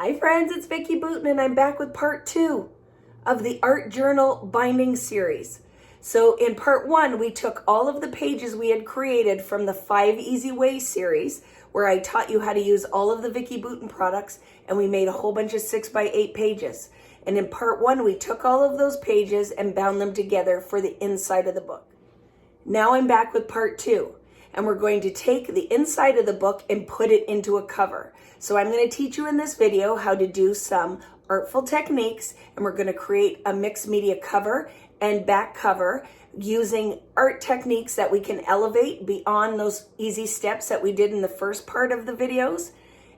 Hi friends, it's Vicki Boutin and I'm back with part 2 of the art journal binding series. So in part 1, we took all of the pages we had created from the 5 Easy Ways series, where I taught you how to use all of the Vicki Boutin products, and we made a whole bunch of 6x8 pages. And in part 1, we took all of those pages and bound them together for the inside of the book. Now I'm back with part 2. And we're going to take the inside of the book and put it into a cover. So I'm going to teach you in this video how to do some artful techniques, and we're going to create a mixed media cover and back cover using art techniques that we can elevate beyond those easy steps that we did in the first part of the videos.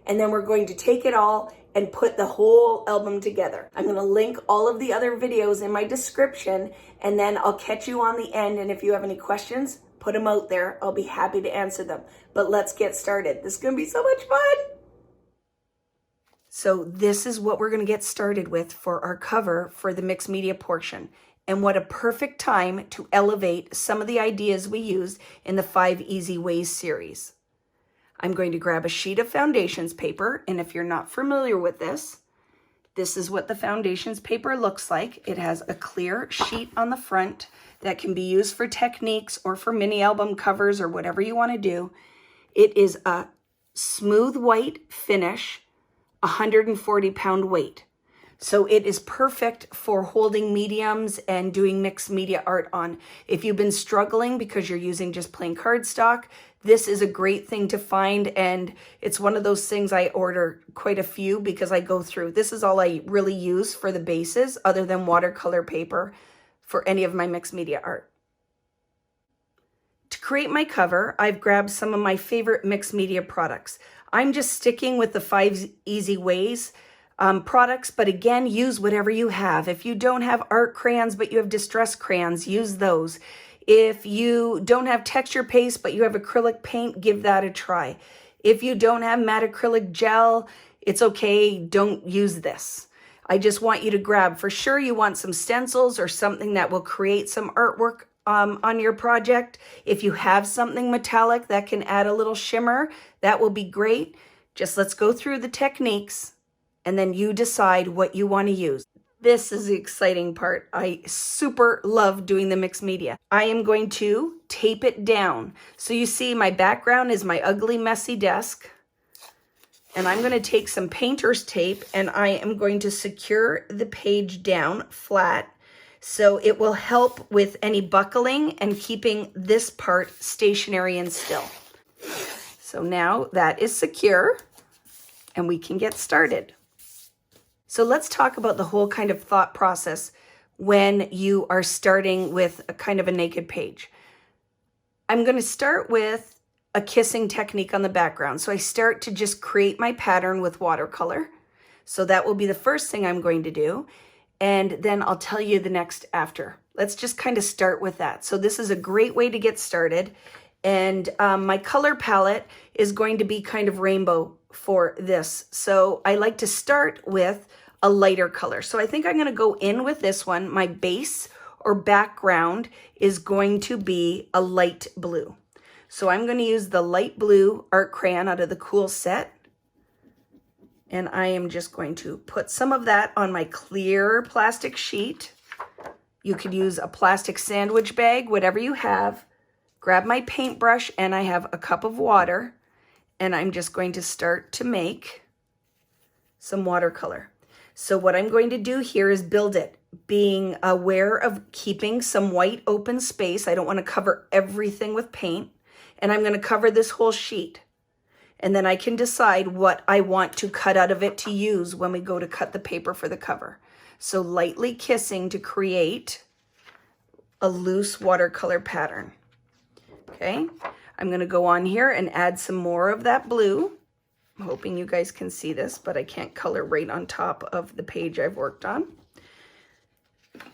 And then we're going to take it all and put the whole album together. I'm going to link all of the other videos in my description, and then I'll catch you on the end. And if you have any questions, put them out there. I'll be happy to answer them. But let's get started. This is going to be so much fun. So this is what we're going to get started with for our cover for the mixed media portion. And what a perfect time to elevate some of the ideas we used in the 5 Easy Ways series. I'm going to grab a sheet of foundations paper. And if you're not familiar with this is what the foundations paper looks like. It has a clear sheet on the front that can be used for techniques or for mini album covers or whatever you want to do. It is a smooth white finish, 140-pound weight. So it is perfect for holding mediums and doing mixed media art on. If you've been struggling because you're using just plain cardstock, this is a great thing to find, and it's one of those things I order quite a few because I go through. This is all I really use for the bases other than watercolor paper for any of my mixed media art. To create my cover, I've grabbed some of my favorite mixed media products. I'm just sticking with the 5 Easy Ways products, but again, use whatever you have. If you don't have art crayons, but you have distress crayons, use those. If you don't have texture paste, but you have acrylic paint, give that a try. If you don't have matte acrylic gel, it's okay, don't use this. I just want you to grab, for sure you want some stencils or something that will create some artwork on your project. If you have something metallic that can add a little shimmer, that will be great. Just let's go through the techniques and then you decide what you want to use. This is the exciting part. I super love doing the mixed media. I am going to tape it down. So you see my background is my ugly, messy desk. And I'm going to take some painter's tape and I am going to secure the page down flat so it will help with any buckling and keeping this part stationary and still. So now that is secure and we can get started. So let's talk about the whole kind of thought process when you are starting with a kind of a naked page. I'm going to start with a kissing technique on the background. So I start to just create my pattern with watercolor. So that will be the first thing I'm going to do. And then I'll tell you the next after. Let's just kind of start with that. So this is a great way to get started. And my color palette is going to be kind of rainbow for this. So I like to start with a lighter color. So I think I'm going to go in with this one. My base or background is going to be a light blue. So I'm going to use the light blue art crayon out of the Cool set. And I am just going to put some of that on my clear plastic sheet. You could use a plastic sandwich bag, whatever you have. Grab my paintbrush and I have a cup of water. And I'm just going to start to make some watercolor. So what I'm going to do here is build it, being aware of keeping some white open space. I don't want to cover everything with paint. And I'm going to cover this whole sheet. And then I can decide what I want to cut out of it to use when we go to cut the paper for the cover. So lightly kissing to create a loose watercolor pattern. Okay, I'm going to go on here and add some more of that blue. I'm hoping you guys can see this, but I can't color right on top of the page I've worked on.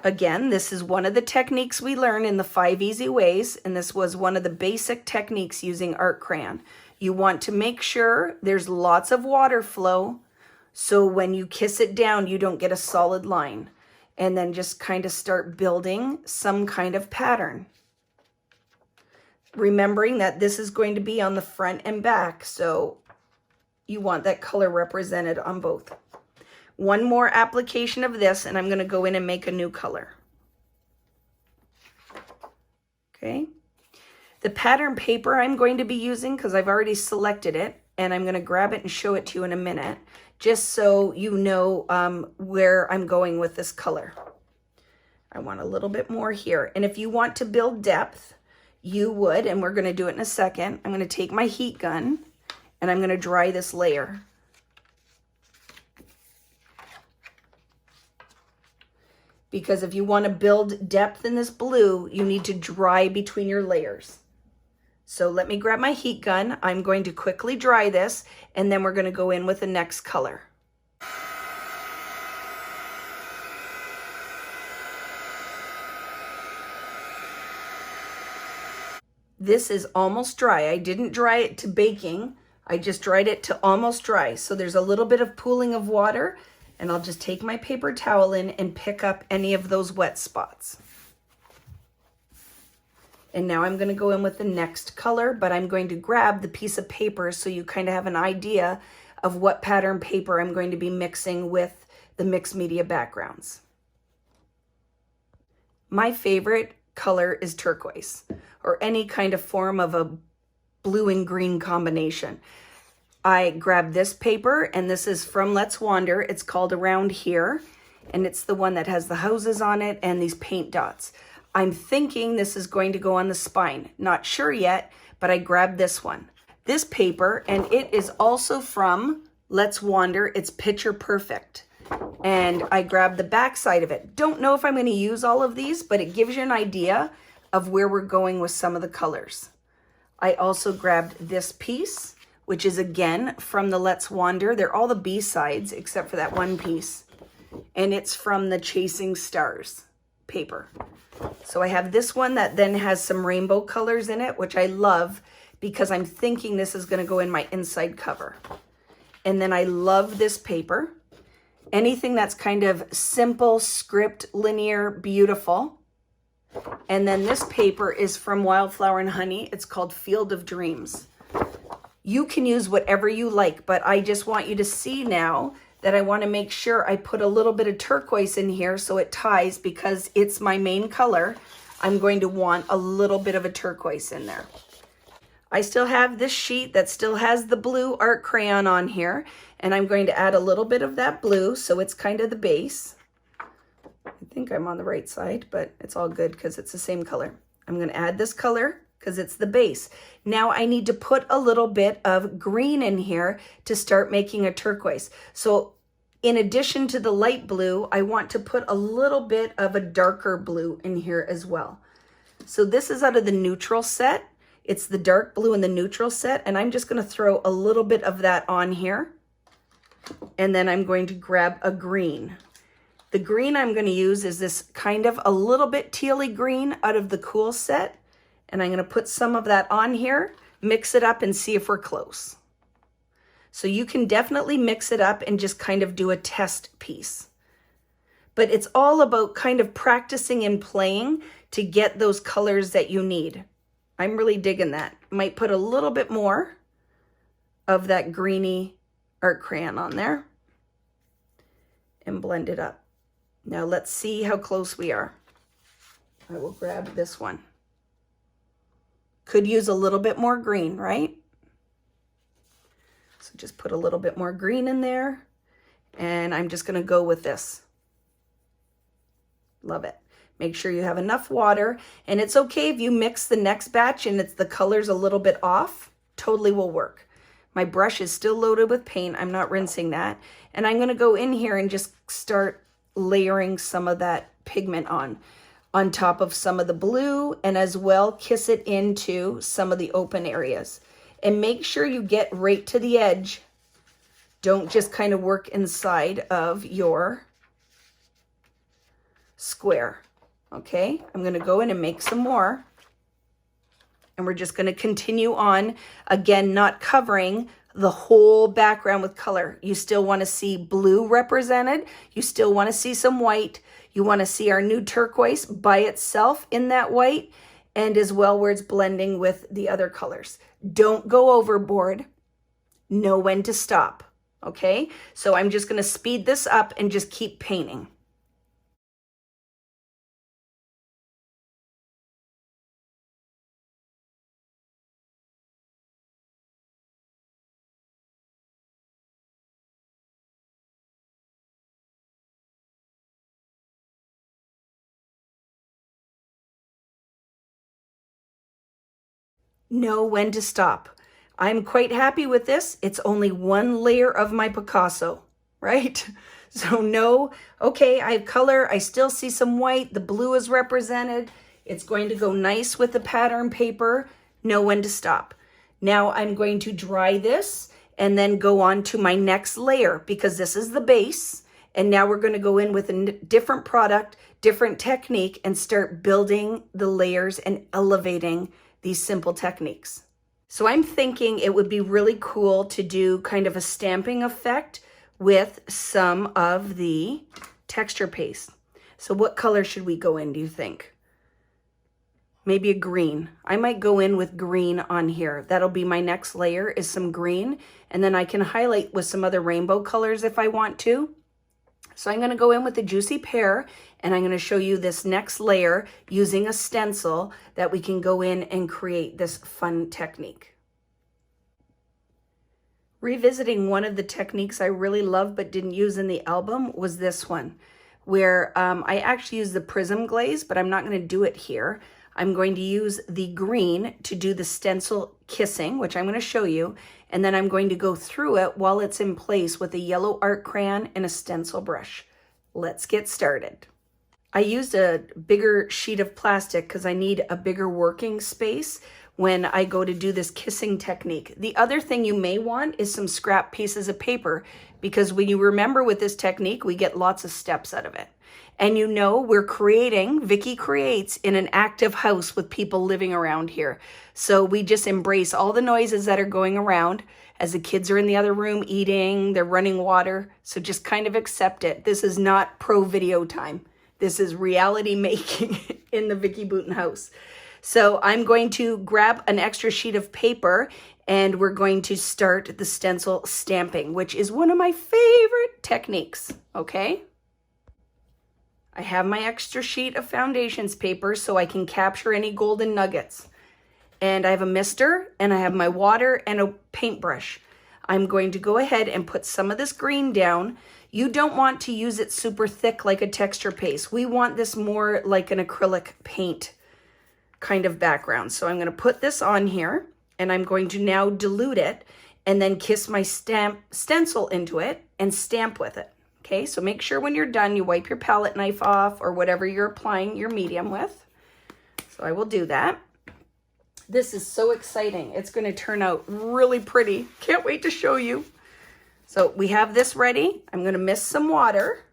Again, this is one of the techniques we learn in the 5 Easy Ways, and this was one of the basic techniques using art crayon. You want to make sure there's lots of water flow, so when you kiss it down, you don't get a solid line. And then just kind of start building some kind of pattern. remembering that this is going to be on the front and back, so you want that color represented on both. One more application of this, and I'm going to go in and make a new color. Okay. The pattern paper I'm going to be using, because I've already selected it, and I'm going to grab it and show it to you in a minute, just so you know where I'm going with this color. I want a little bit more here. And if you want to build depth, you would, and we're going to do it in a second. I'm going to take my heat gun, and I'm going to dry this layer. Because if you want to build depth in this blue, you need to dry between your layers. So let me grab my heat gun. I'm going to quickly dry this, and then we're going to go in with the next color. This is almost dry. I didn't dry it to baking. I just dried it to almost dry. So there's a little bit of pooling of water, and I'll just take my paper towel in and pick up any of those wet spots. And now I'm going to go in with the next color, but I'm going to grab the piece of paper so you kind of have an idea of what pattern paper I'm going to be mixing with the mixed media backgrounds. My favorite color is turquoise, or any kind of form of a blue and green combination. I grabbed this paper, and this is from Let's Wander. It's called Around Here, and it's the one that has the houses on it and these paint dots. I'm thinking this is going to go on the spine. Not sure yet, but I grabbed this one. This paper, and it is also from Let's Wander. It's Picture Perfect. And I grabbed the back side of it. Don't know if I'm going to use all of these, but it gives you an idea of where we're going with some of the colors. I also grabbed this piece, which is again from the Let's Wander. They're all the B-sides except for that one piece. And it's from the Chasing Stars paper. So I have this one that then has some rainbow colors in it, which I love because I'm thinking this is going to go in my inside cover. And then I love this paper. Anything that's kind of simple, script, linear, beautiful. And then this paper is from Wildflower and Honey. It's called Field of Dreams. You can use whatever you like, but I just want you to see now that I want to make sure I put a little bit of turquoise in here so it ties, because it's my main color. I'm going to want a little bit of a turquoise in there. I still have this sheet that still has the blue art crayon on here, and I'm going to add a little bit of that blue so it's kind of the base. I think I'm on the right side, but it's all good because it's the same color. I'm going to add this color because it's the base. Now I need to put a little bit of green in here to start making a turquoise. So in addition to the light blue, I want to put a little bit of a darker blue in here as well. So this is out of the neutral set. It's the dark blue in the neutral set, and I'm just going to throw a little bit of that on here. And then I'm going to grab a green. The green I'm going to use is this kind of a little bit tealy green out of the Cool set. And I'm going to put some of that on here, mix it up, and see if we're close. So you can definitely mix it up and just kind of do a test piece. But it's all about kind of practicing and playing to get those colors that you need. I'm really digging that. Might put a little bit more of that greeny art crayon on there and blend it up. Now let's see how close we are. I will grab this one. Could use a little bit more green, right? So just put a little bit more green in there, and I'm just going to go with this. Love it. Make sure you have enough water, and it's okay if you mix the next batch and it's the colors a little bit off. Totally will work. My brush is still loaded with paint. I'm not rinsing that. And I'm going to go in here and just start layering some of that pigment on top of some of the blue, and as well kiss it into some of the open areas. And make sure you get right to the edge. Don't just kind of work inside of your square. Okay, I'm going to go in and make some more. And we're just going to continue on, again, not covering the whole background with color. You still want to see blue represented. You still want to see some white. You want to see our new turquoise by itself in that white, and as well where it's blending with the other colors. Don't go overboard. Know when to stop. Okay, so I'm just going to speed this up and just keep painting. Know when to stop. I'm quite happy with this. It's only one layer of my Picasso, right? So no, okay, I have color. I still see some white. The blue is represented. It's going to go nice with the pattern paper. Know when to stop. Now I'm going to dry this and then go on to my next layer because this is the base. And now we're going to go in with a different product, different technique, and start building the layers and elevating these simple techniques. So I'm thinking it would be really cool to do kind of a stamping effect with some of the texture paste. So what color should we go in, do you think? Maybe a green. I might go in with green on here. That'll be my next layer, is some green. And then I can highlight with some other rainbow colors if I want to. So I'm going to go in with the Juicy Pear, and I'm going to show you this next layer using a stencil that we can go in and create this fun technique. Revisiting one of the techniques I really love but didn't use in the album was this one, where I actually use the prism glaze, but I'm not going to do it here. I'm going to use the green to do the stencil kissing, which I'm going to show you, and then I'm going to go through it while it's in place with a yellow art crayon and a stencil brush. Let's get started. I used a bigger sheet of plastic because I need a bigger working space when I go to do this kissing technique. The other thing you may want is some scrap pieces of paper, because when you remember with this technique, we get lots of steps out of it. And you know, we're creating, Vicki creates in an active house with people living around here. So we just embrace all the noises that are going around as the kids are in the other room eating, they're running water. So just kind of accept it. This is not pro video time. This is reality making in the Vicki Boutin house. So I'm going to grab an extra sheet of paper and we're going to start the stencil stamping, which is one of my favorite techniques, okay? I have my extra sheet of foundations paper so I can capture any golden nuggets. And I have a mister and I have my water and a paintbrush. I'm going to go ahead and put some of this green down. You don't want to use it super thick like a texture paste. We want this more like an acrylic paint kind of background. So I'm going to put this on here and I'm going to now dilute it and then kiss my stencil into it and stamp with it. Okay, so make sure when you're done, you wipe your palette knife off or whatever you're applying your medium with. So I will do that. This is so exciting. It's going to turn out really pretty. Can't wait to show you. So we have this ready. I'm going to mist some water.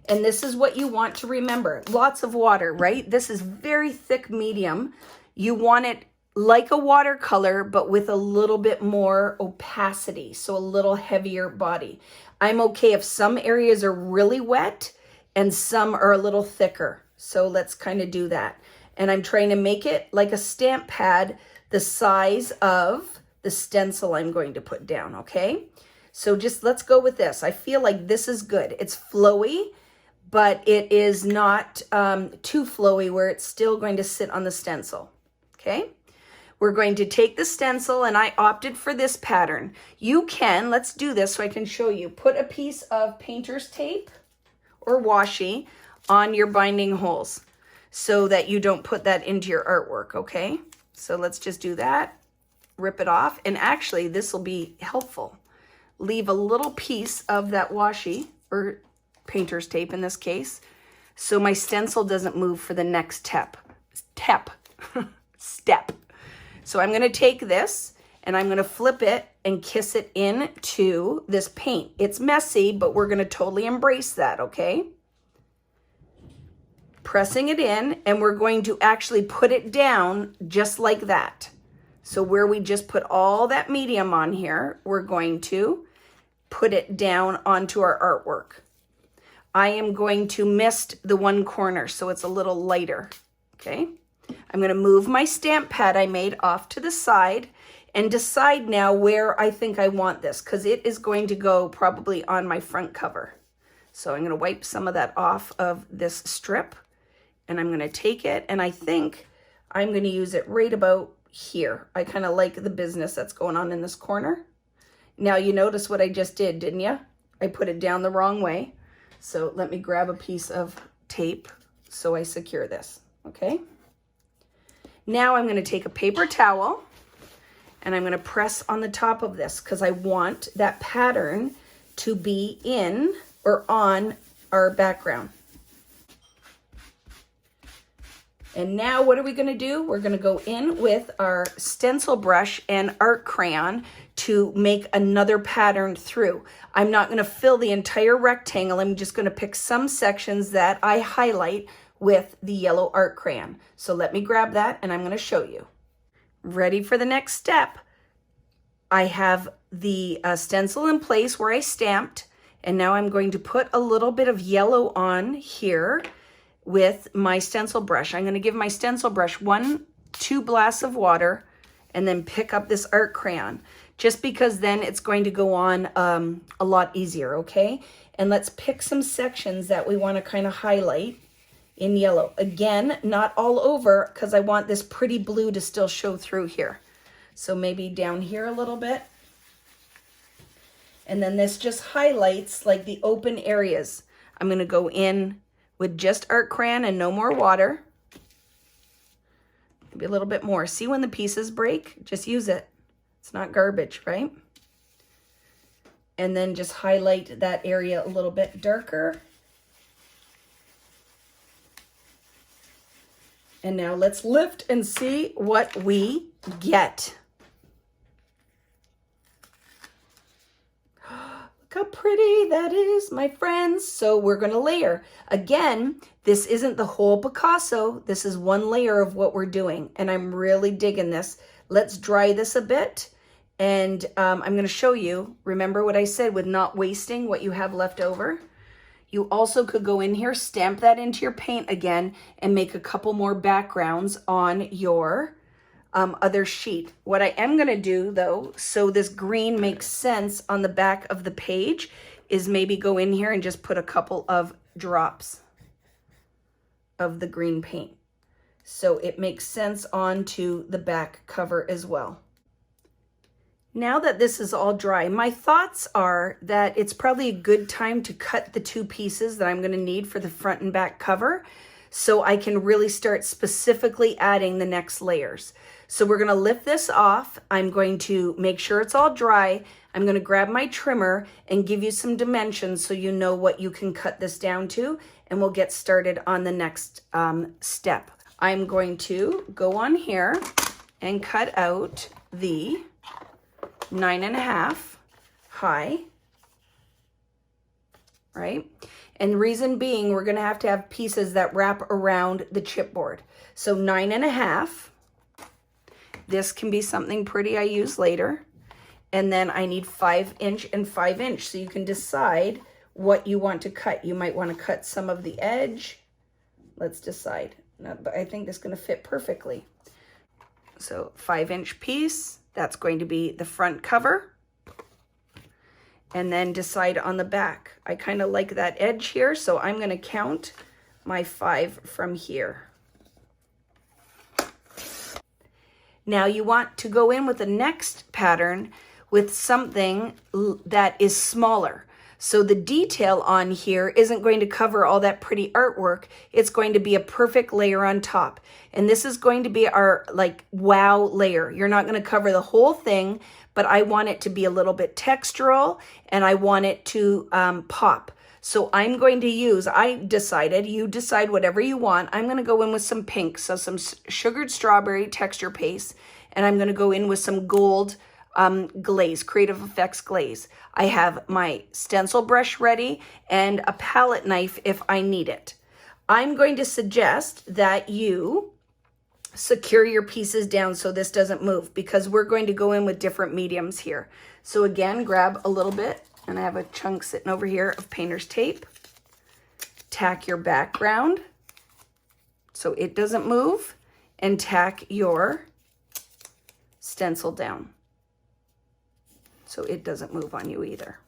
And this is what you want to remember. Lots of water, right? This is very thick medium. You want it like a watercolor, but with a little bit more opacity. So a little heavier body. I'm okay if some areas are really wet and some are a little thicker. So let's kind of do that. And I'm trying to make it like a stamp pad, the size of the stencil I'm going to put down, okay? So just let's go with this. I feel like this is good. It's flowy, but it is not too flowy where it's still going to sit on the stencil, okay? We're going to take the stencil, and I opted for this pattern. You can, let's do this so I can show you. Put a piece of painter's tape or washi on your binding holes so that you don't put that into your artwork, okay? So let's just do that, rip it off, and actually this will be helpful. Leave a little piece of that washi, or painter's tape in this case, so my stencil doesn't move for the next step. So I'm going to take this and I'm going to flip it and kiss it into this paint. It's messy, but we're going to totally embrace that, okay? Pressing it in, and we're going to actually put it down just like that. So where we just put all that medium on here, we're going to put it down onto our artwork. I am going to mist the one corner so it's a little lighter, okay? I'm going to move my stamp pad I made off to the side, and decide now where I think I want this, because it is going to go probably on my front cover. So I'm going to wipe some of that off of this strip, and I'm going to take it, and I think I'm going to use it right about here. I kind of like the business that's going on in this corner. Now you notice what I just did, didn't you? I put it down the wrong way. So let me grab a piece of tape so I secure this, okay? Now I'm going to take a paper towel and I'm going to press on the top of this because I want that pattern to be in or on our background. And now what are we going to do? We're going to go in with our stencil brush and art crayon to make another pattern through. I'm not going to fill the entire rectangle. I'm just going to pick some sections that I highlight with the yellow art crayon. So let me grab that and I'm going to show you. Ready for the next step. I have the stencil in place where I stamped, and now I'm going to put a little bit of yellow on here with my stencil brush. I'm going to give my stencil brush 2 blasts of water and then pick up this art crayon, just because then it's going to go on a lot easier, okay? And let's pick some sections that we want to kind of highlight in yellow. Again, not all over, because I want this pretty blue to still show through here. So maybe down here a little bit. And then this just highlights like the open areas. I'm going to go in with just art crayon and no more water. Maybe a little bit more. See when the pieces break? Just use it. It's not garbage, right? And then just highlight that area a little bit darker. And now let's lift and see what we get. Look how pretty that is, my friends. So we're going to layer. Again, this isn't the whole Picasso. This is one layer of what we're doing. And I'm really digging this. Let's dry this a bit. And I'm going to show you, remember what I said with not wasting what you have left over? You also could go in here, stamp that into your paint again, and make a couple more backgrounds on your other sheet. What I am going to do, though, so this green makes sense on the back of the page, is maybe go in here and just put a couple of drops of the green paint. So it makes sense onto the back cover as well. Now that this is all dry, my thoughts are that it's probably a good time to cut the 2 pieces that I'm going to need for the front and back cover, so I can really start specifically adding the next layers. So we're going to lift this off. I'm going to make sure it's all dry. I'm going to grab my trimmer and give you some dimensions so you know what you can cut this down to, and we'll get started on the next step. I'm going to go on here and cut out the 9.5 high, right? And the reason being, we're going to have pieces that wrap around the chipboard. So 9.5. This can be something pretty I use later. And then I need 5" and 5". So you can decide what you want to cut. You might want to cut some of the edge. Let's decide. But I think this is going to fit perfectly. So 5" piece. That's going to be the front cover. And then decide on the back. I kind of like that edge here, so I'm going to count my 5 from here. Now you want to go in with the next pattern with something that is smaller. So the detail on here isn't going to cover all that pretty artwork. It's going to be a perfect layer on top. And this is going to be our like wow layer. You're not going to cover the whole thing, but I want it to be a little bit textural and I want it to pop. So I'm going to use, you decide whatever you want. I'm going to go in with some pink, so some sugared strawberry texture paste, and I'm going to go in with some gold glaze, Creative Effects glaze. I have my stencil brush ready and a palette knife if I need it. I'm going to suggest that you secure your pieces down so this doesn't move, because we're going to go in with different mediums here. So again, grab a little bit, and I have a chunk sitting over here of painter's tape. Tack your background so it doesn't move, and tack your stencil down. so it doesn't move on you either.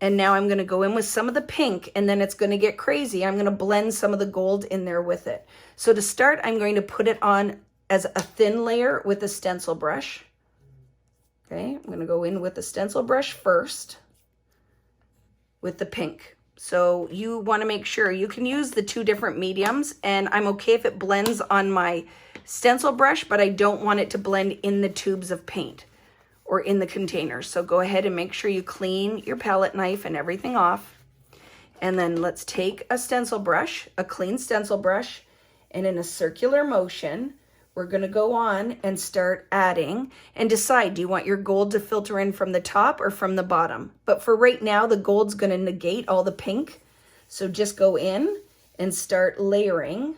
And now I'm going to go in with some of the pink, and then it's going to get crazy. I'm going to blend some of the gold in there with it. So to start, I'm going to put it on as a thin layer with a stencil brush. Okay, I'm going to go in with the stencil brush first with the pink. So you want to make sure you can use the two different mediums, and I'm okay if it blends on my stencil brush, but I don't want it to blend in the tubes of paint or in the containers. So go ahead and make sure you clean your palette knife and everything off. And then let's take a stencil brush, a clean stencil brush, and in a circular motion, we're going to go on and start adding and decide, do you want your gold to filter in from the top or from the bottom? But for right now, the gold's going to negate all the pink. So just go in and start layering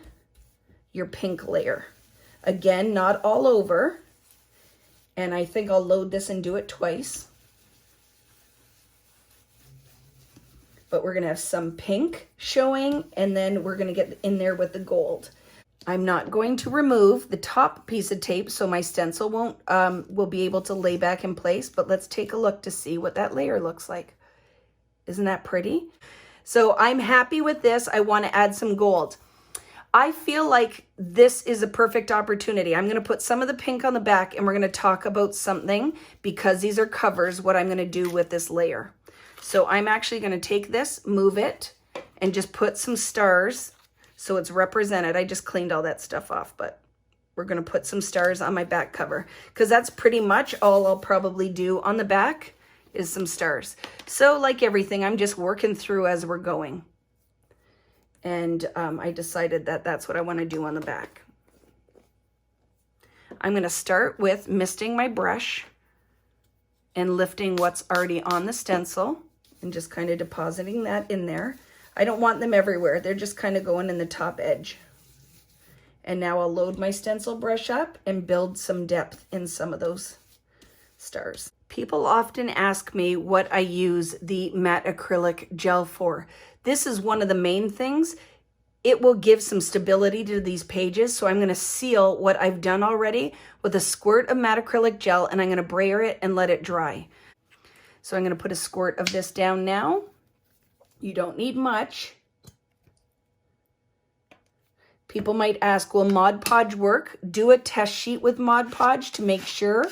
your pink layer. Again, not all over. And I think I'll load this and do it twice. But we're going to have some pink showing, and then we're going to get in there with the gold. I'm not going to remove the top piece of tape so my stencil will be able to lay back in place, but let's take a look to see what that layer looks like. Isn't that pretty? So I'm happy with this. I want to add some gold. I feel like this is a perfect opportunity. I'm going to put some of the pink on the back, and we're going to talk about something, because these are covers, what I'm going to do with this layer. So I'm actually going to take this, move it, and just put some stars so it's represented. I just cleaned all that stuff off, but we're going to put some stars on my back cover, because that's pretty much all I'll probably do on the back is some stars. So like everything, I'm just working through as we're going. And I decided that that's what I want to do on the back. I'm going to start with misting my brush and lifting what's already on the stencil and just kind of depositing that in there. I don't want them everywhere. They're just kind of going in the top edge. And now I'll load my stencil brush up and build some depth in some of those stars. People often ask me what I use the matte acrylic gel for. This is one of the main things. It will give some stability to these pages. So I'm going to seal what I've done already with a squirt of matte acrylic gel, and I'm going to brayer it and let it dry. So I'm going to put a squirt of this down now. You don't need much. People might ask, will Mod Podge work? Do a test sheet with Mod Podge to make sure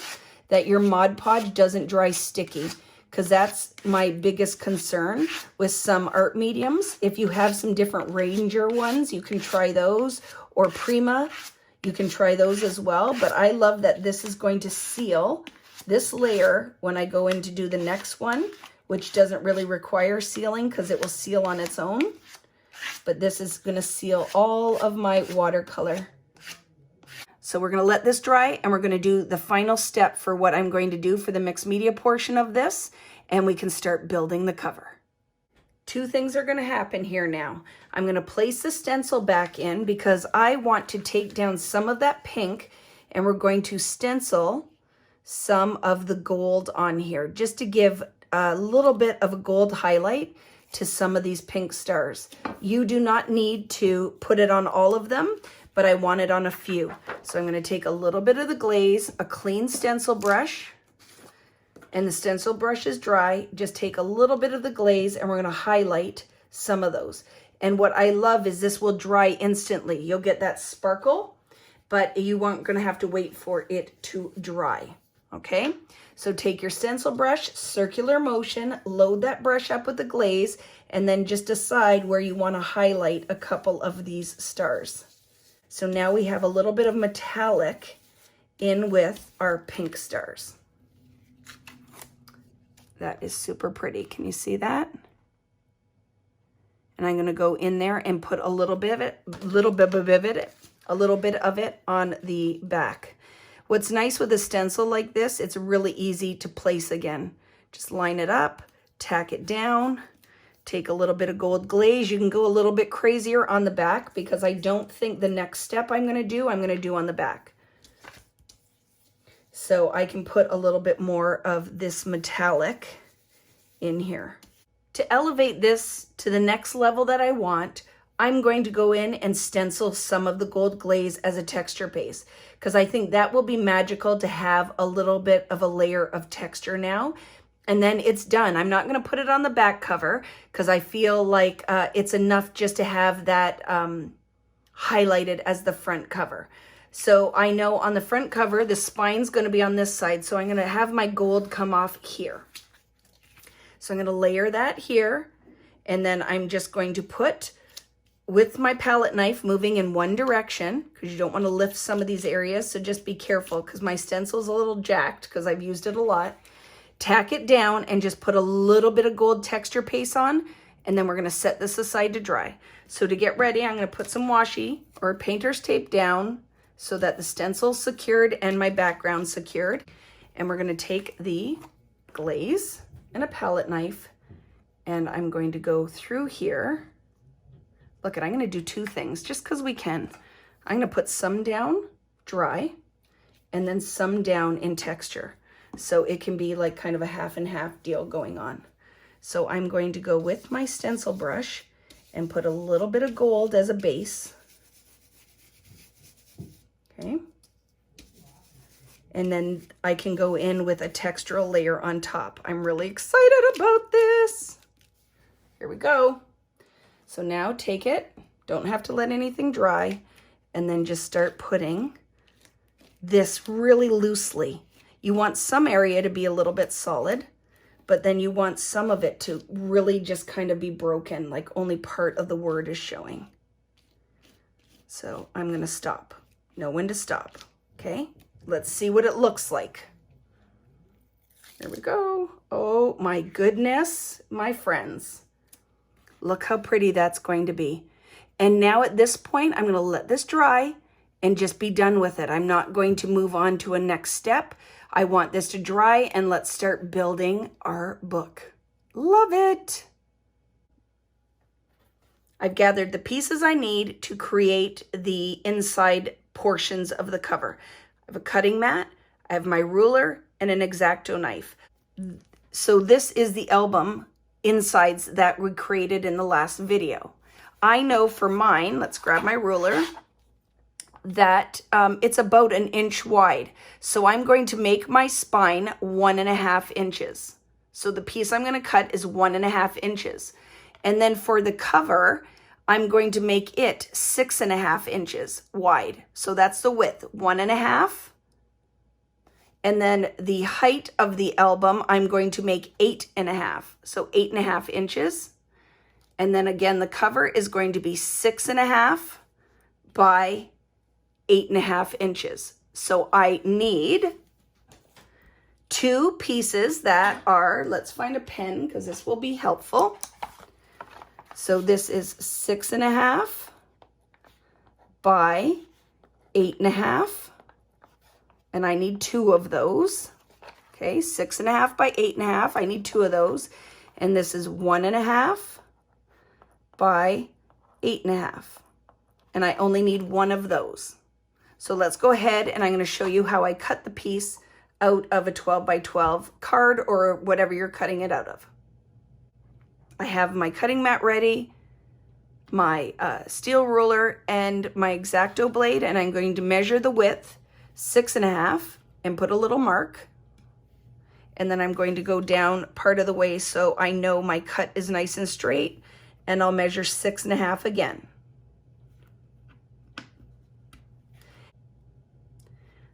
that your Mod Podge doesn't dry sticky, because that's my biggest concern with some art mediums. If you have some different Ranger ones, you can try those, or Prima, you can try those as well. But I love that this is going to seal this layer when I go in to do the next one, which doesn't really require sealing because it will seal on its own. But this is going to seal all of my watercolor. So we're going to let this dry, and we're going to do the final step for what I'm going to do for the mixed media portion of this, and we can start building the cover. Two things are going to happen here now. I'm going to place the stencil back in because I want to take down some of that pink, and we're going to stencil some of the gold on here just to give a little bit of a gold highlight to some of these pink stars. You do not need to put it on all of them, but I want it on a few. So I'm going to take a little bit of the glaze, a clean stencil brush, and the stencil brush is dry. Just take a little bit of the glaze, and we're going to highlight some of those. And what I love is this will dry instantly. You'll get that sparkle, but you aren't going to have to wait for it to dry. Okay, so take your stencil brush, circular motion, load that brush up with the glaze, and then just decide where you want to highlight a couple of these stars. So now we have a little bit of metallic in with our pink stars. That is super pretty. Can you see that? And I'm going to go in there and put a little bit of it on the back. What's nice with a stencil like this, it's really easy to place again. Just line it up, tack it down, take a little bit of gold glaze. You can go a little bit crazier on the back because I don't think the next step I'm going to do on the back. So I can put a little bit more of this metallic in here. To elevate this to the next level that I want, I'm going to go in and stencil some of the gold glaze as a texture base because I think that will be magical to have a little bit of a layer of texture now. And then it's done. I'm not going to put it on the back cover because I feel like it's enough just to have that highlighted as the front cover. So I know on the front cover, the spine's going to be on this side. So I'm going to have my gold come off here. So I'm going to layer that here. And then I'm just going to put, with my palette knife, moving in one direction because you don't want to lift some of these areas. So just be careful because my stencil's a little jacked because I've used it a lot. Tack it down and just put a little bit of gold texture paste on. And then we're going to set this aside to dry. So to get ready, I'm going to put some washi or painter's tape down so that the stencil's secured and my background secured. And we're going to take the glaze and a palette knife and I'm going to go through here. Look, I'm going to do two things just because we can. I'm going to put some down dry and then some down in texture. So it can be like kind of a half and half deal going on. So I'm going to go with my stencil brush and put a little bit of gold as a base. Okay. And then I can go in with a textural layer on top. I'm really excited about this. Here we go. So now take it, don't have to let anything dry, and then just start putting this really loosely. You want some area to be a little bit solid, but then you want some of it to really just kind of be broken, like only part of the word is showing. So I'm going to stop. Know when to stop. Okay, let's see what it looks like. Here we go. Oh my goodness, my friends. Look how pretty that's going to be. And now at this point, I'm going to let this dry and just be done with it. I'm not going to move on to a next step. I want this to dry and let's start building our book. Love it. I've gathered the pieces I need to create the inside portions of the cover. I have a cutting mat, I have my ruler and an X-Acto knife. So this is the album insides that we created in the last video. I know for mine, let's grab my ruler, that it's about 1 inch wide. So I'm going to make my spine 1.5 inches. So the piece I'm going to cut is 1.5 inches. And then for the cover, I'm going to make it 6.5 inches wide. So that's the width, 1.5. And then the height of the album, I'm going to make 8.5. So 8.5 inches. And then again, the cover is going to be 6.5 by 8.5 inches. So I need 2 pieces that are, let's find a pen because this will be helpful. So this is 6.5 by 8.5. And I need 2 of those. Okay, 6.5 by 8.5. I need 2 of those. And this is 1.5 by 8.5. And I only need 1 of those. So let's go ahead and I'm going to show you how I cut the piece out of a 12 by 12 card or whatever you're cutting it out of. I have my cutting mat ready, my steel ruler, and my X-Acto blade, and I'm going to measure the width 6.5 and put a little mark. And then I'm going to go down part of the way so I know my cut is nice and straight, and I'll measure 6.5 again.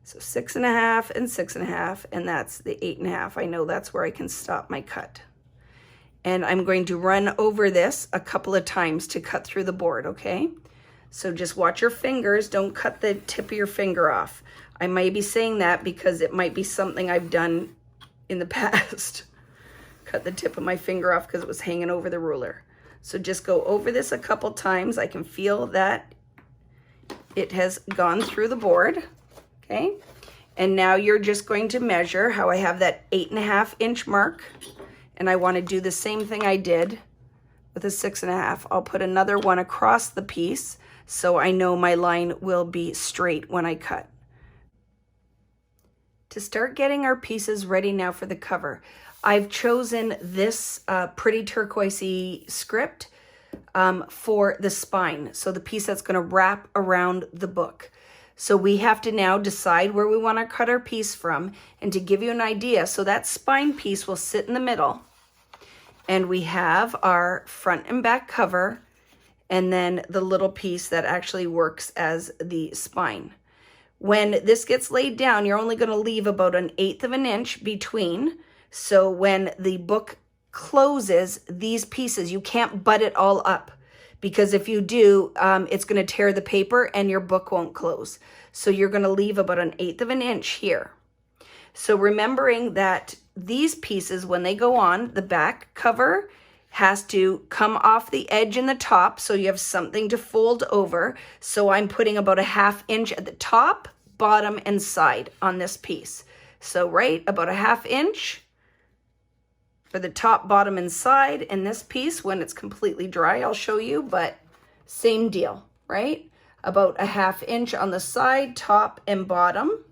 So 6.5 and 6.5, and that's the 8.5. I know that's where I can stop my cut. And I'm going to run over this a couple of times to cut through the board, okay? So just watch your fingers. Don't cut the tip of your finger off. I might be saying that because it might be something I've done in the past. Cut the tip of my finger off because it was hanging over the ruler. So just go over this a couple times. I can feel that it has gone through the board, okay? And now you're just going to measure how I have that 8.5 inch mark. And I want to do the same thing I did with a 6.5. I'll put another one across the piece so I know my line will be straight when I cut. To start getting our pieces ready now for the cover, I've chosen this pretty turquoisey script. for the spine. So the piece that's going to wrap around the book. So we have to now decide where we want to cut our piece from. And to give you an idea, so that spine piece will sit in the middle. And we have our front and back cover, and then the little piece that actually works as the spine. When this gets laid down, you're only going to leave about 1/8 of an inch between. So when the book closes, these pieces, you can't butt it all up, because if you do, it's going to tear the paper and your book won't close. So you're going to leave about 1/8 of an inch here. So remembering that these pieces, when they go on, the back cover has to come off the edge in the top, so you have something to fold over. So I'm putting about 1/2 inch at the top, bottom, and side on this piece. So right about 1/2 inch for the top, bottom, and side. And this piece, when it's completely dry, I'll show you, but same deal, right? About 1/2 inch on the side, top, and bottom.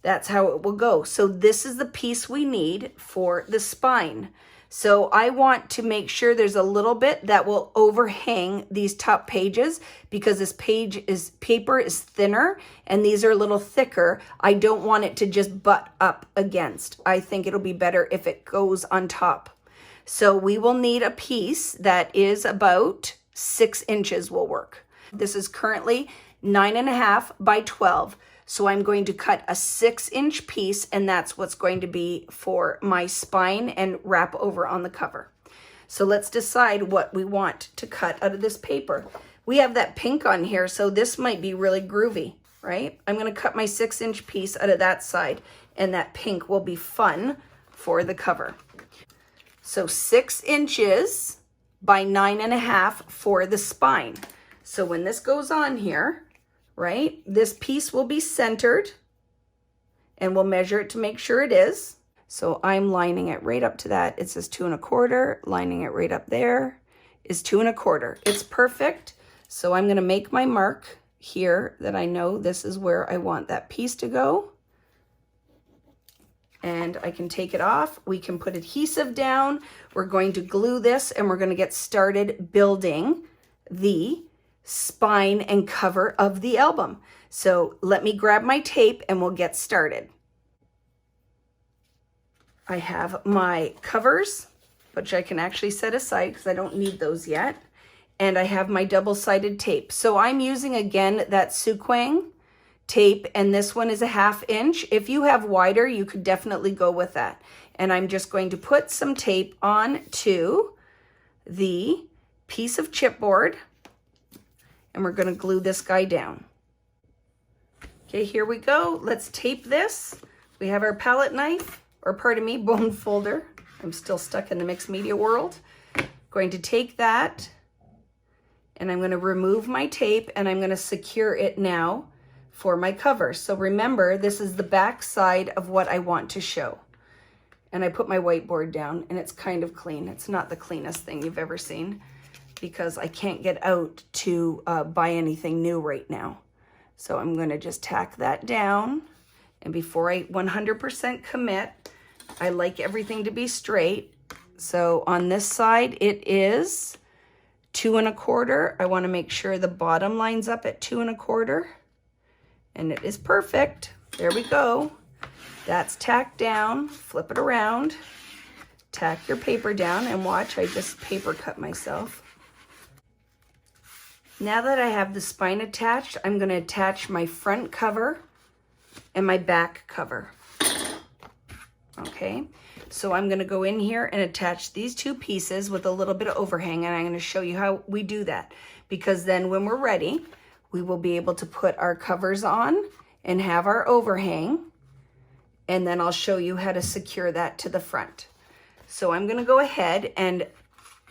That's how it will go. So this is the piece we need for the spine. So I want to make sure there's a little bit that will overhang these top pages, because this paper is thinner and these are a little thicker. I don't want it to just butt up against. I think it'll be better if it goes on top. So we will need a piece that is about 6 inches will work. This is currently 9.5 by 12. So I'm going to cut a 6-inch piece, and that's what's going to be for my spine and wrap over on the cover. So let's decide what we want to cut out of this paper. We have that pink on here, so this might be really groovy, right? I'm going to cut my 6-inch piece out of that side, and that pink will be fun for the cover. So 6 inches by 9.5 for the spine. So when this goes on here, right, this piece will be centered, and we'll measure it to make sure it is. So I'm lining it right up to that. It says 2 1/4, lining it right up there is 2 1/4. It's perfect. So I'm going to make my mark here that I know this is where I want that piece to go. And I can take it off. We can put adhesive down. We're going to glue this, and we're going to get started building the spine and cover of the album. So let me grab my tape and we'll get started. I have my covers, which I can actually set aside because I don't need those yet. And I have my double-sided tape. So I'm using, again, that Suquang tape, and this one is 1/2 inch. If you have wider, you could definitely go with that. And I'm just going to put some tape on to the piece of chipboard, and we're going to glue this guy down. Okay, here we go. Let's tape this. We have our palette knife, or pardon me, bone folder. I'm still stuck in the mixed media world. Going to take that, and I'm going to remove my tape, and I'm going to secure it now for my cover. So remember, this is the back side of what I want to show. And I put my whiteboard down, and it's kind of clean. It's not the cleanest thing you've ever seen, because I can't get out to buy anything new right now. So I'm going to just tack that down. And before I 100% commit, I like everything to be straight. So on this side, it is 2 1/4. I want to make sure the bottom lines up at 2 1/4. And it is perfect. There we go. That's tacked down. Flip it around. Tack your paper down, and watch, I just paper cut myself. Now that I have the spine attached, I'm going to attach my front cover and my back cover. Okay, so I'm going to go in here and attach these two pieces with a little bit of overhang, and I'm going to show you how we do that, because then when we're ready, we will be able to put our covers on and have our overhang, and then I'll show you how to secure that to the front. So I'm going to go ahead and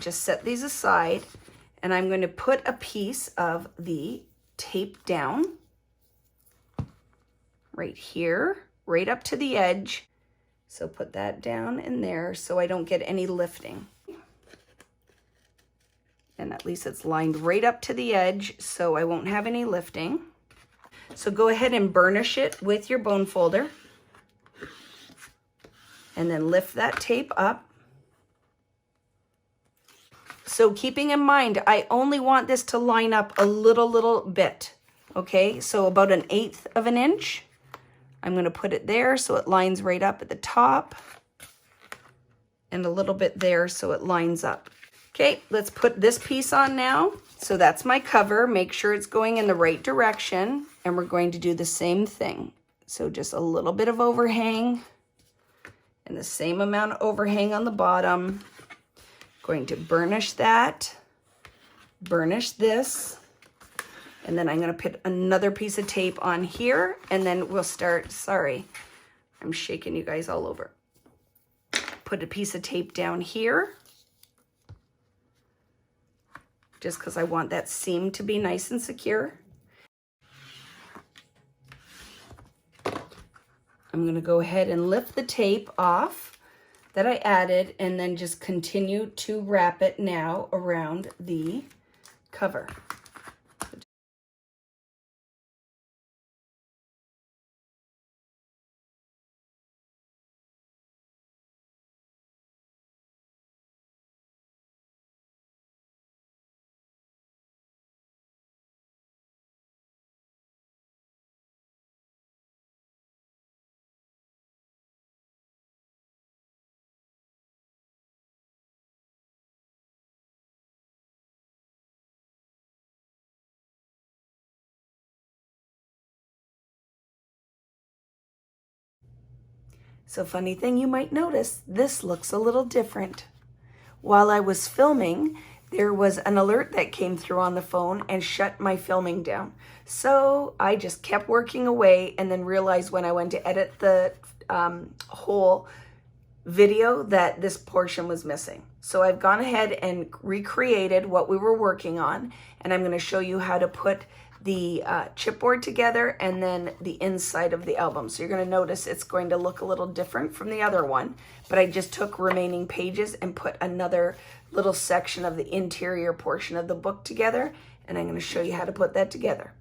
just set these aside, and I'm going to put a piece of the tape down right here, right up to the edge. So put that down in there so I don't get any lifting. And at least it's lined right up to the edge so I won't have any lifting. So go ahead and burnish it with your bone folder. And then lift that tape up. So keeping in mind, I only want this to line up a little bit. Okay, so about 1/8 of an inch. I'm going to put it there so it lines right up at the top. And a little bit there so it lines up. Okay, let's put this piece on now. So that's my cover. Make sure it's going in the right direction. And we're going to do the same thing. So just a little bit of overhang. And the same amount of overhang on the bottom. Going to burnish that. Burnish this. And then I'm going to put another piece of tape on here. And then we'll start. Sorry, I'm shaking you guys all over. Put a piece of tape down here. Just because I want that seam to be nice and secure. I'm going to go ahead and lift the tape off that I added and then just continue to wrap it now around the cover. So funny thing you might notice, this looks a little different. While I was filming, there was an alert that came through on the phone and shut my filming down. So I just kept working away and then realized when I went to edit the whole video that this portion was missing. So I've gone ahead and recreated what we were working on, and I'm going to show you how to put the chipboard together and then the inside of the album. So you're going to notice it's going to look a little different from the other one, but I just took remaining pages and put another little section of the interior portion of the book together, and I'm going to show you how to put that together.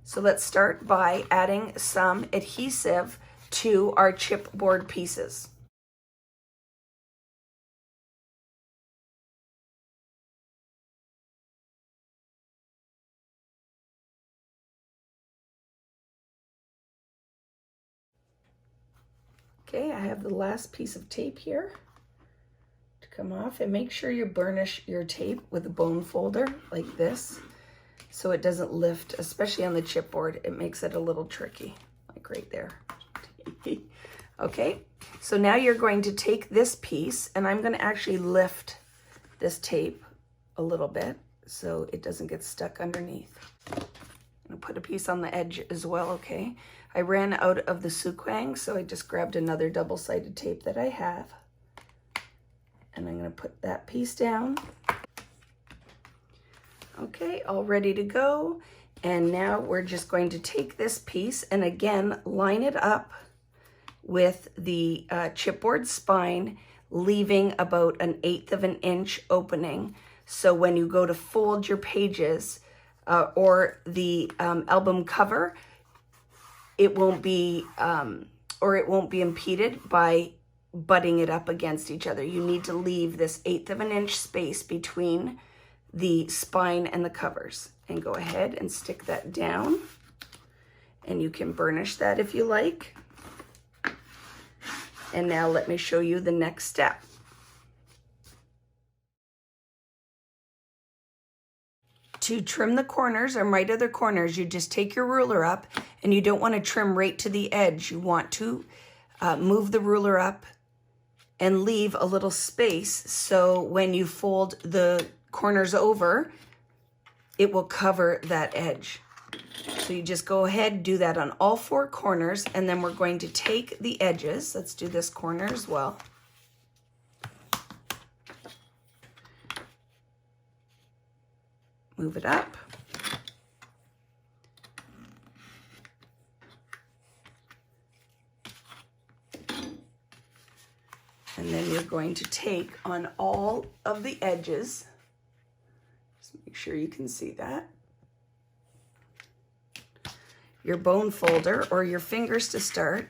So let's start by adding some adhesive to our chipboard pieces. Okay, I have the last piece of tape here to come off, and make sure you burnish your tape with a bone folder like this so it doesn't lift, especially on the chipboard. It makes it a little tricky, like right there. Okay, so now you're going to take this piece, and I'm going to actually lift this tape a little bit so it doesn't get stuck underneath. I'm going to put a piece on the edge as well, okay? I ran out of the Suquang, so I just grabbed another double-sided tape that I have. And I'm going to put that piece down. Okay, all ready to go. And now we're just going to take this piece and again line it up with the chipboard spine, leaving about 1/8 of an inch opening. So when you go to fold your pages or the album cover, it won't be impeded by butting it up against each other. You need to leave this 1/8 of an inch space between the spine and the covers. And go ahead and stick that down. And you can burnish that if you like. And now let me show you the next step. To trim the corners or right of the corners, you just take your ruler up, and you don't want to trim right to the edge. You want to move the ruler up and leave a little space so when you fold the corners over, it will cover that edge. So you just go ahead, do that on all 4 corners, and then we're going to take the edges. Let's do this corner as well. Move it up. And then you're going to take on all of the edges. Just make sure you can see that. Your bone folder or your fingers to start,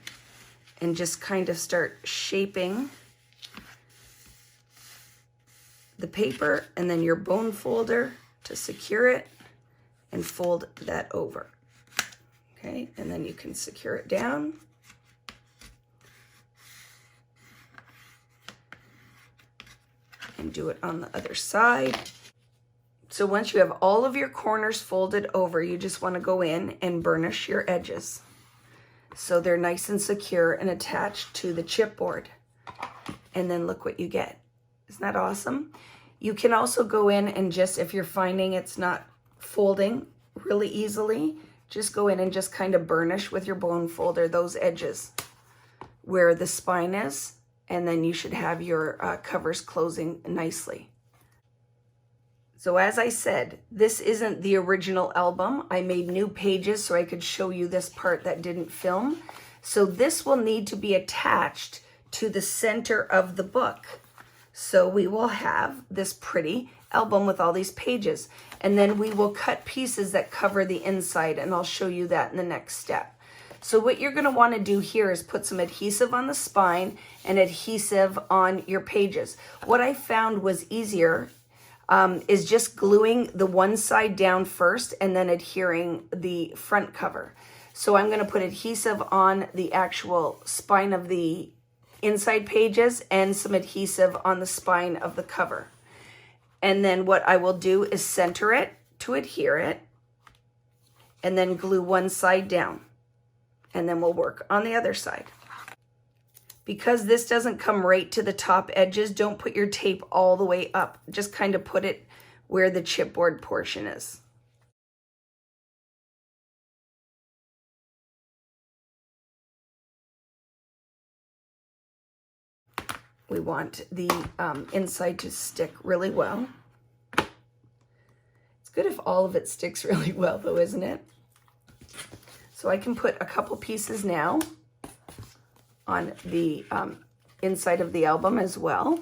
and just kind of start shaping the paper and then your bone folder to secure it and fold that over. Okay, and then you can secure it down. And do it on the other side. So once you have all of your corners folded over, you just want to go in and burnish your edges so they're nice and secure and attached to the chipboard. And then look what you get. Isn't that awesome? You can also go in and just, if you're finding it's not folding really easily, just go in and just kind of burnish with your bone folder those edges where the spine is, and then you should have your covers closing nicely. So as I said, this isn't the original album. I made new pages so I could show you this part that didn't film. So this will need to be attached to the center of the book. So we will have this pretty album with all these pages. And then we will cut pieces that cover the inside, and I'll show you that in the next step. So what you're going to want to do here is put some adhesive on the spine and adhesive on your pages. What I found was easier is just gluing the one side down first and then adhering the front cover. So I'm going to put adhesive on the actual spine of the inside pages and some adhesive on the spine of the cover. And then what I will do is center it to adhere it and then glue one side down. And then we'll work on the other side. Because this doesn't come right to the top edges, don't put your tape all the way up. Just kind of put it where the chipboard portion is. We want the inside to stick really well. It's good if all of it sticks really well though, isn't it? So I can put a couple pieces now on the inside of the album as well.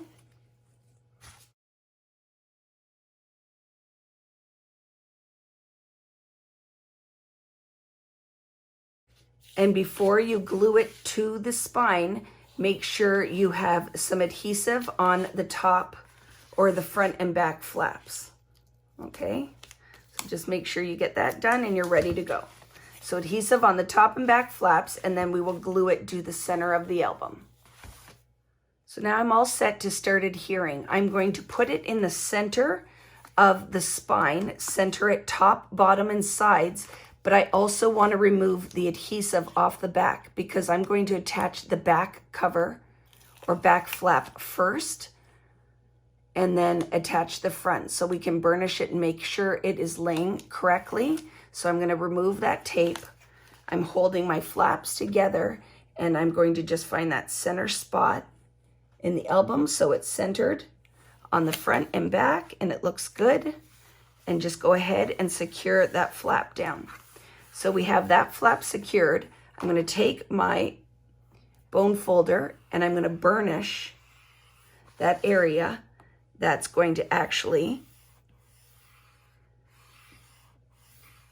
And before you glue it to the spine, make sure you have some adhesive on the top or the front and back flaps. Okay, so just make sure you get that done and you're ready to go. So adhesive on the top and back flaps, and then we will glue it to the center of the album. So now I'm all set to start adhering. I'm going to put it in the center of the spine, center it top, bottom, and sides, but I also want to remove the adhesive off the back because I'm going to attach the back cover or back flap first and then attach the front so we can burnish it and make sure it is laying correctly. So I'm going to remove that tape. I'm holding my flaps together and I'm going to just find that center spot in the album so it's centered on the front and back and it looks good. And just go ahead and secure that flap down. So we have that flap secured. I'm going to take my bone folder and I'm going to burnish that area that's going to actually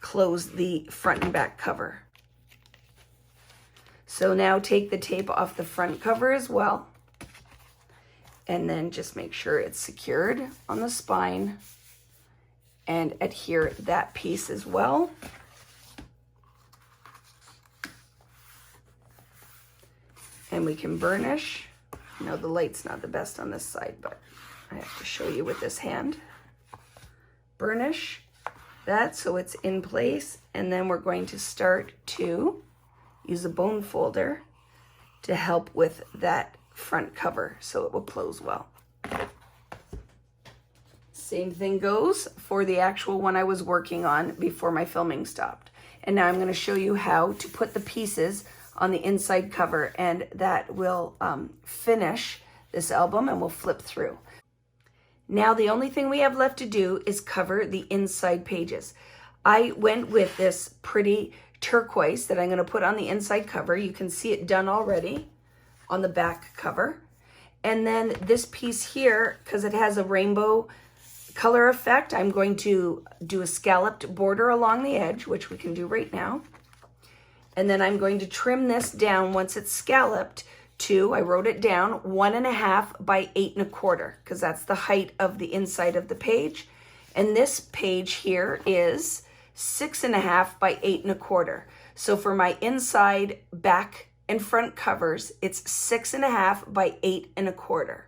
close the front and back cover. So now take the tape off the front cover as well, and then just make sure it's secured on the spine and adhere that piece as well. And we can burnish. I know the light's not the best on this side, but I have to show you with this hand. Burnish that so it's in place, and then we're going to start to use a bone folder to help with that front cover so it will close well. Same thing goes for the actual one I was working on before my filming stopped. And now I'm going to show you how to put the pieces on the inside cover, and that will finish this album and we'll flip through. Now the only thing we have left to do is cover the inside pages. I went with this pretty turquoise that I'm going to put on the inside cover. You can see it done already on the back cover. And then this piece here, because it has a rainbow color effect, I'm going to do a scalloped border along the edge, which we can do right now. And then I'm going to trim this down once it's scalloped to, I wrote it down, 1.5 by 8.25, because that's the height of the inside of the page. And this page here is 6.5 by 8.25. So for my inside, back, and front covers, it's 6.5 by 8.25.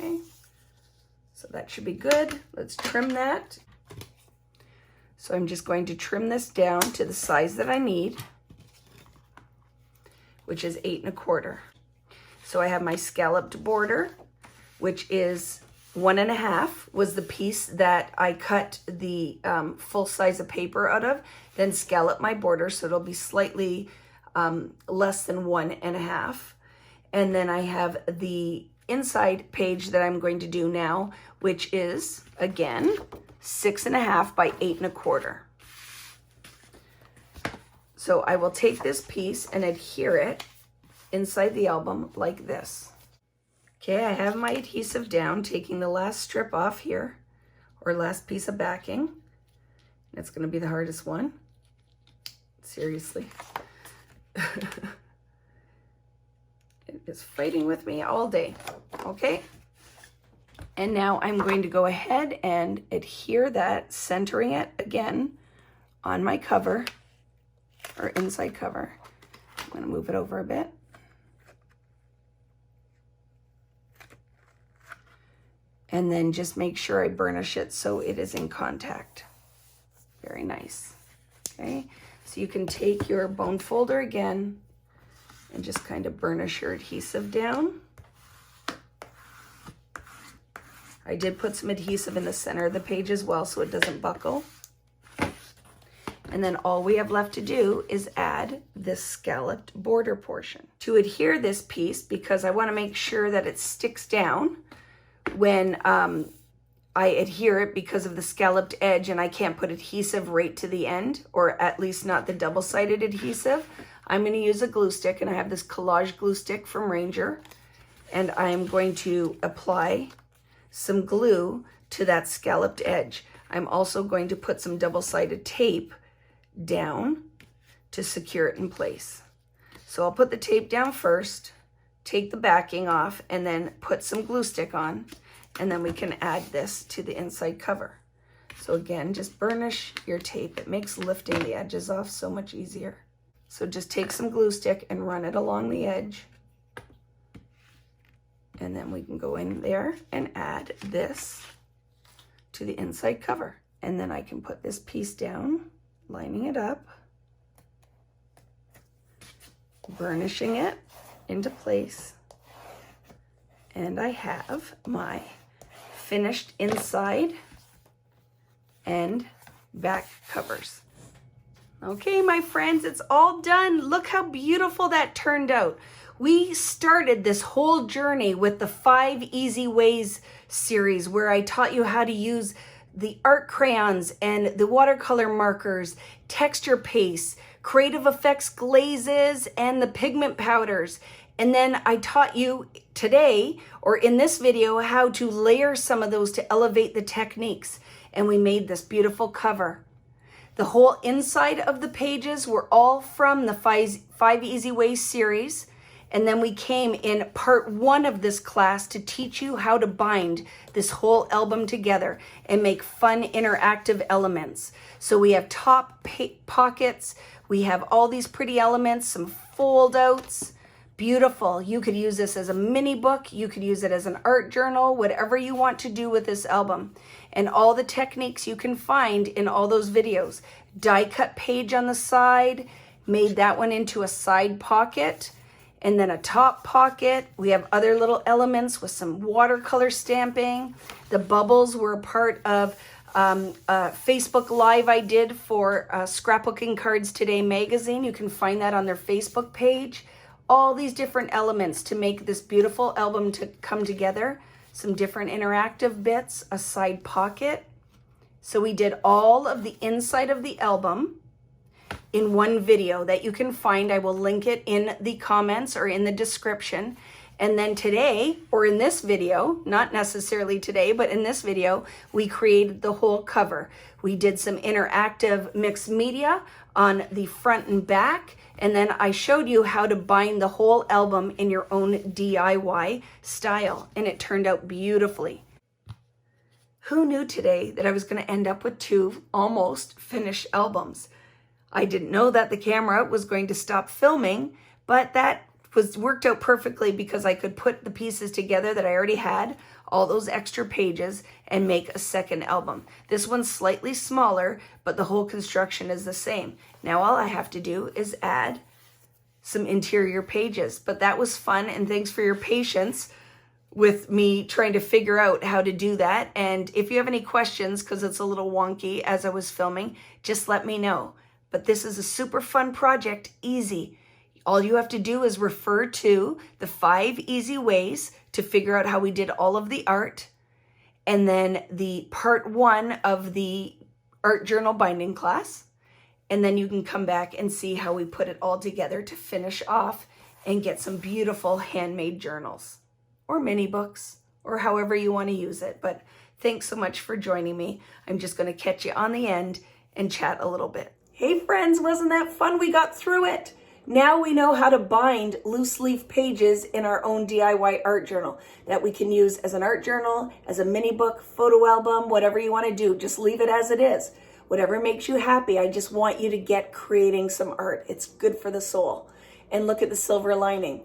Okay, so that should be good. Let's trim that. So I'm just going to trim this down to the size that I need, which is 8.25. So I have my scalloped border, which is 1.5, was the piece that I cut the full size of paper out of, then scallop my border so it'll be slightly less than 1.5. And then I have the inside page that I'm going to do now, which is, again, 6.5 by 8.25. So I will take this piece and adhere it inside the album like this. Okay, I have my adhesive down, taking the last strip off here, or last piece of backing. It's going to be the hardest one. Seriously. It is fighting with me all day. Okay. And now I'm going to go ahead and adhere that, centering it again on my cover, or inside cover. I'm going to move it over a bit. And then just make sure I burnish it so it is in contact. Very nice. Okay, so you can take your bone folder again and just kind of burnish your adhesive down. I did put some adhesive in the center of the page as well so it doesn't buckle. And then all we have left to do is add this scalloped border portion. To adhere this piece, because I want to make sure that it sticks down when I adhere it because of the scalloped edge, and I can't put adhesive right to the end, or at least not the double-sided adhesive, I'm going to use a glue stick, and I have this collage glue stick from Ranger, and I am going to apply some glue to that scalloped edge. I'm also going to put some double-sided tape down to secure it in place. So I'll put the tape down first, take the backing off, and then put some glue stick on, and then we can add this to the inside cover. So again, just burnish your tape. It makes lifting the edges off so much easier. So just take some glue stick and run it along the edge, and then we can go in there and add this to the inside cover. And then I can put this piece down, lining it up, burnishing it into place, and I have my finished inside and back covers. Okay, my friends, it's all done. Look how beautiful that turned out. We started this whole journey with the 5 Easy Ways series, where I taught you how to use the art crayons and the watercolor markers, texture pastes, creative effects glazes, and the pigment powders. And then I taught you today, or in this video, how to layer some of those to elevate the techniques. And we made this beautiful cover. The whole inside of the pages were all from the 5 Easy Ways series. And then we came in part 1 of this class to teach you how to bind this whole album together and make fun interactive elements. So we have top pockets, we have all these pretty elements, some fold outs, beautiful. You could use this as a mini book, you could use it as an art journal, whatever you want to do with this album. And all the techniques you can find in all those videos. Die cut page on the side, made that one into a side pocket. And then a top pocket. We have other little elements with some watercolor stamping. The bubbles were a part of a Facebook Live I did for Scrapbooking Cards Today magazine. You can find that on their Facebook page. All these different elements to make this beautiful album to come together. Some different interactive bits, a side pocket. So we did all of the inside of the album in one video that you can find. I will link it in the comments or in the description. And then today, or in this video, not necessarily today, but in this video, we created the whole cover. We did some interactive mixed media on the front and back, and then I showed you how to bind the whole album in your own DIY style, and it turned out beautifully. Who knew today that I was going to end up with 2 almost finished albums? I didn't know that the camera was going to stop filming, but that worked out perfectly because I could put the pieces together that I already had, all those extra pages, and make a second album. This one's slightly smaller, but the whole construction is the same. Now all I have to do is add some interior pages, but that was fun, and thanks for your patience with me trying to figure out how to do that. And if you have any questions, because it's a little wonky as I was filming, just let me know. But this is a super fun project, easy. All you have to do is refer to the 5 easy ways to figure out how we did all of the art, and then the part 1 of the art journal binding class. And then you can come back and see how we put it all together to finish off and get some beautiful handmade journals or mini books or however you want to use it. But thanks so much for joining me. I'm just going to catch you on the end and chat a little bit. Hey friends, wasn't that fun? We got through it. Now we know how to bind loose leaf pages in our own DIY art journal that we can use as an art journal, as a mini book, photo album, whatever you want to do. Just leave it as it is. Whatever makes you happy. I just want you to get creating some art. It's good for the soul. And look at the silver lining.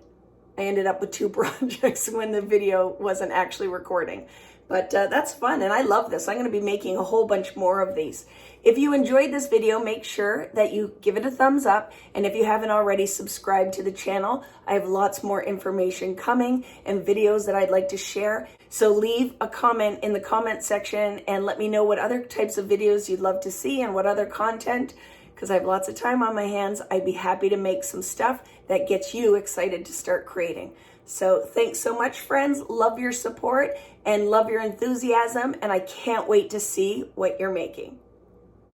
I ended up with 2 projects when the video wasn't actually recording. But that's fun, and I love this. I'm going to be making a whole bunch more of these. If you enjoyed this video, make sure that you give it a thumbs up. And if you haven't already, subscribe to the channel. I have lots more information coming and videos that I'd like to share. So leave a comment in the comment section and let me know what other types of videos you'd love to see and what other content, because I have lots of time on my hands. I'd be happy to make some stuff that gets you excited to start creating. So thanks so much, friends. Love your support and love your enthusiasm, and I can't wait to see what you're making.